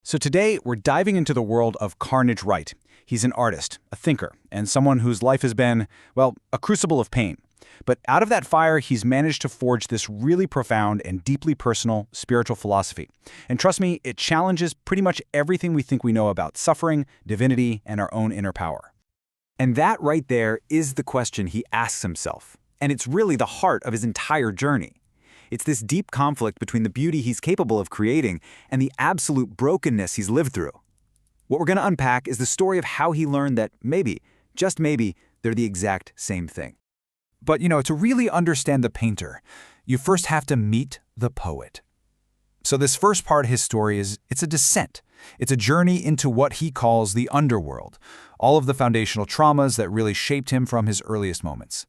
So today, we're diving into the world of DrWright. He's an artist, a thinker, and someone whose life has been, well, a crucible of pain. But out of that fire, he's managed to forge this really profound and deeply personal spiritual philosophy. And trust me, it challenges pretty much everything we think we know about suffering, divinity, and our own inner power. And that right there is the question he asks himself. And it's really the heart of his entire journey. It's this deep conflict between the beauty he's capable of creating and the absolute brokenness he's lived through. What we're going to unpack is the story of how he learned that maybe, just maybe, they're the exact same thing. But, to really understand the painter, you first have to meet the poet. So this first part of his story it's a descent. It's a journey into what he calls the underworld, all of the foundational traumas that really shaped him from his earliest moments.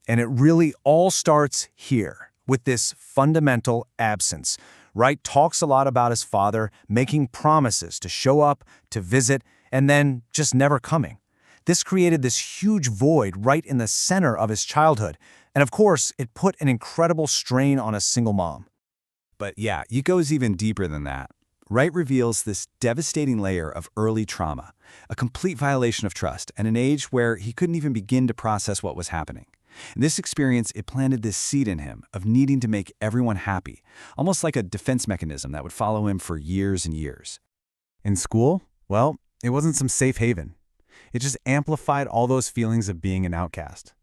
And it really all starts here, with this fundamental absence. Wright talks a lot about his father making promises to show up, to visit, and then just never coming. This created this huge void right in the center of his childhood, and of course, it put an incredible strain on a single mom. But yeah, it goes even deeper than that. Wright reveals this devastating layer of early trauma, a complete violation of trust at an age where he couldn't even begin to process what was happening. And this experience, it planted this seed in him of needing to make everyone happy, almost like a defense mechanism that would follow him for years and years. In school, well, it wasn't some safe haven. It just amplified all those feelings of being an outcast.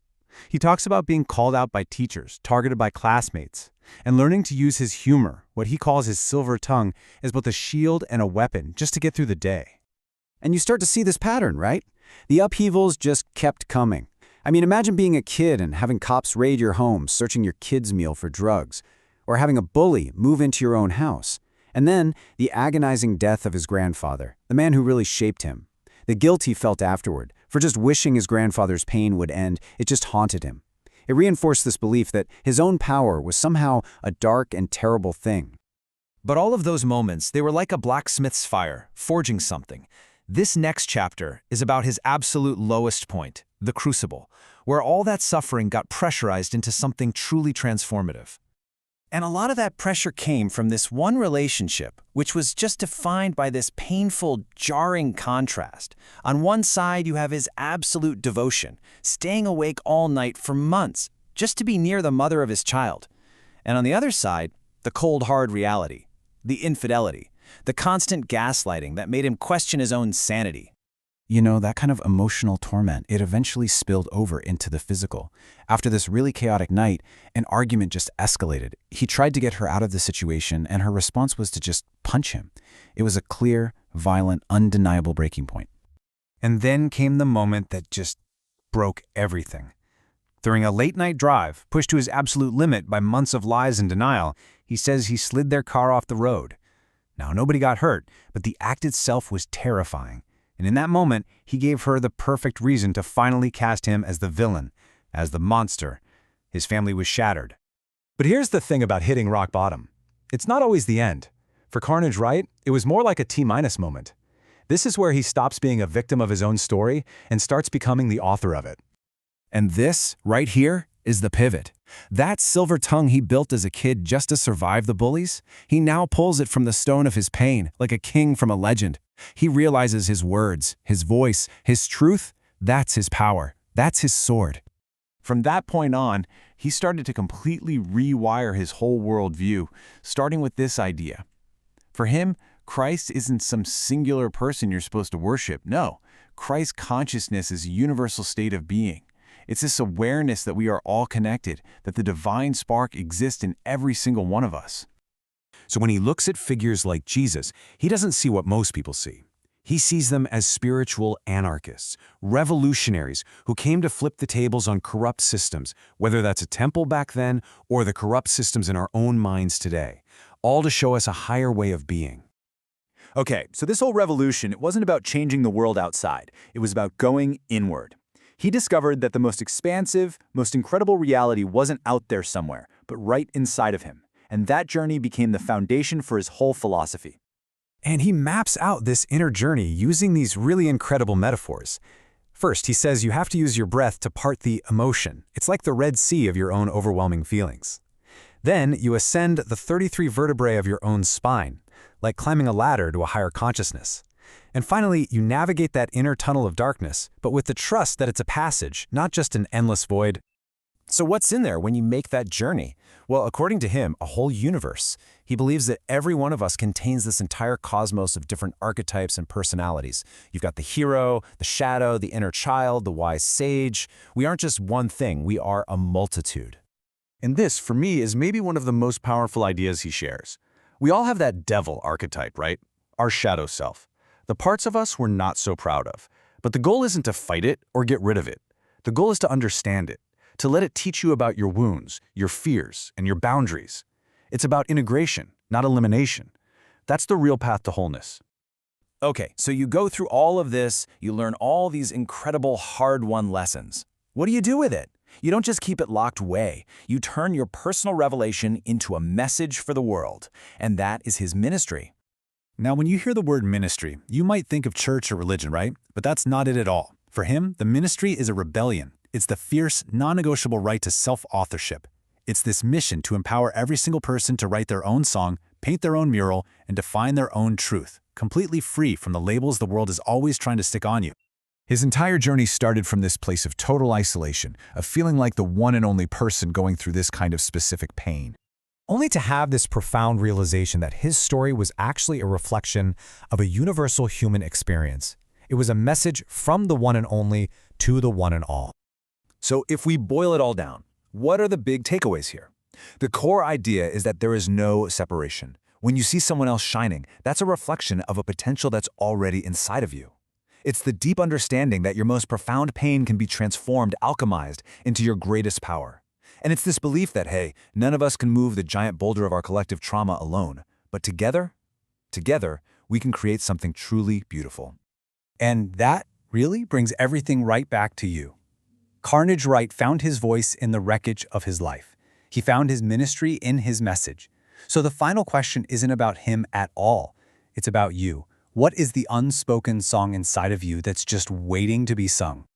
He talks about being called out by teachers, targeted by classmates, and learning to use his humor, what he calls his silver tongue, as both a shield and a weapon just to get through the day. And you start to see this pattern, right? The upheavals just kept coming. I mean, imagine being a kid and having cops raid your home, searching your kid's meal for drugs, or having a bully move into your own house. And then the agonizing death of his grandfather, the man who really shaped him. The guilt he felt afterward, for just wishing his grandfather's pain would end, it just haunted him. It reinforced this belief that his own power was somehow a dark and terrible thing. But all of those moments, they were like a blacksmith's fire, forging something. This next chapter is about his absolute lowest point, the crucible, where all that suffering got pressurized into something truly transformative. And a lot of that pressure came from this one relationship, which was just defined by this painful, jarring contrast. On one side, you have his absolute devotion, staying awake all night for months, just to be near the mother of his child. And on the other side, the cold, hard reality, the infidelity, the constant gaslighting that made him question his own sanity. That kind of emotional torment, it eventually spilled over into the physical. After this really chaotic night, an argument just escalated. He tried to get her out of the situation, and her response was to just punch him. It was a clear, violent, undeniable breaking point. And then came the moment that just broke everything. During a late-night drive, pushed to his absolute limit by months of lies and denial, he says he slid their car off the road. Now, nobody got hurt, but the act itself was terrifying. And in that moment, he gave her the perfect reason to finally cast him as the villain, as the monster. His family was shattered. But here's the thing about hitting rock bottom. It's not always the end. For Wright, it was more like a T- moment. This is where he stops being a victim of his own story and starts becoming the author of it. And this, right here, is the pivot. That silver tongue he built as a kid just to survive the bullies, he now pulls it from the stone of his pain, like a king from a legend. He realizes his words, his voice, his truth, that's his power, that's his sword. From that point on, he started to completely rewire his whole worldview, starting with this idea. For him, Christ isn't some singular person you're supposed to worship. No, Christ's consciousness is a universal state of being. It's this awareness that we are all connected, that the divine spark exists in every single one of us. So when he looks at figures like Jesus, he doesn't see what most people see. He sees them as spiritual anarchists, revolutionaries who came to flip the tables on corrupt systems, whether that's a temple back then or the corrupt systems in our own minds today, all to show us a higher way of being. Okay, so this whole revolution, it wasn't about changing the world outside. It was about going inward. He discovered that the most expansive, most incredible reality wasn't out there somewhere, but right inside of him. And that journey became the foundation for his whole philosophy. And he maps out this inner journey using these really incredible metaphors. First, he says you have to use your breath to part the emotion. It's like the Red Sea of your own overwhelming feelings. Then you ascend the 33 vertebrae of your own spine, like climbing a ladder to a higher consciousness. And finally, you navigate that inner tunnel of darkness, but with the trust that it's a passage, not just an endless void. So what's in there when you make that journey? Well, according to him, a whole universe. He believes that every one of us contains this entire cosmos of different archetypes and personalities. You've got the hero, the shadow, the inner child, the wise sage. We aren't just one thing, we are a multitude. And this, for me, is maybe one of the most powerful ideas he shares. We all have that devil archetype, right? Our shadow self. The parts of us we're not so proud of. But the goal isn't to fight it or get rid of it. The goal is to understand it, to let it teach you about your wounds, your fears, and your boundaries. It's about integration, not elimination. That's the real path to wholeness. Okay, so you go through all of this, you learn all these incredible hard-won lessons. What do you do with it? You don't just keep it locked away. You turn your personal revelation into a message for the world, and that is his ministry. Now, when you hear the word ministry, you might think of church or religion, right? But that's not it at all. For him, the ministry is a rebellion. It's the fierce, non-negotiable right to self-authorship. It's this mission to empower every single person to write their own song, paint their own mural, and define their own truth, completely free from the labels the world is always trying to stick on you. His entire journey started from this place of total isolation, of feeling like the one and only person going through this kind of specific pain. Only to have this profound realization that his story was actually a reflection of a universal human experience. It was a message from the one and only to the one and all. So if we boil it all down, what are the big takeaways here? The core idea is that there is no separation. When you see someone else shining, that's a reflection of a potential that's already inside of you. It's the deep understanding that your most profound pain can be transformed, alchemized into your greatest power. And it's this belief that, hey, none of us can move the giant boulder of our collective trauma alone, but together, we can create something truly beautiful. And that really brings everything right back to you. Carnage Wright found his voice in the wreckage of his life. He found his ministry in his message. So the final question isn't about him at all. It's about you. What is the unspoken song inside of you that's just waiting to be sung?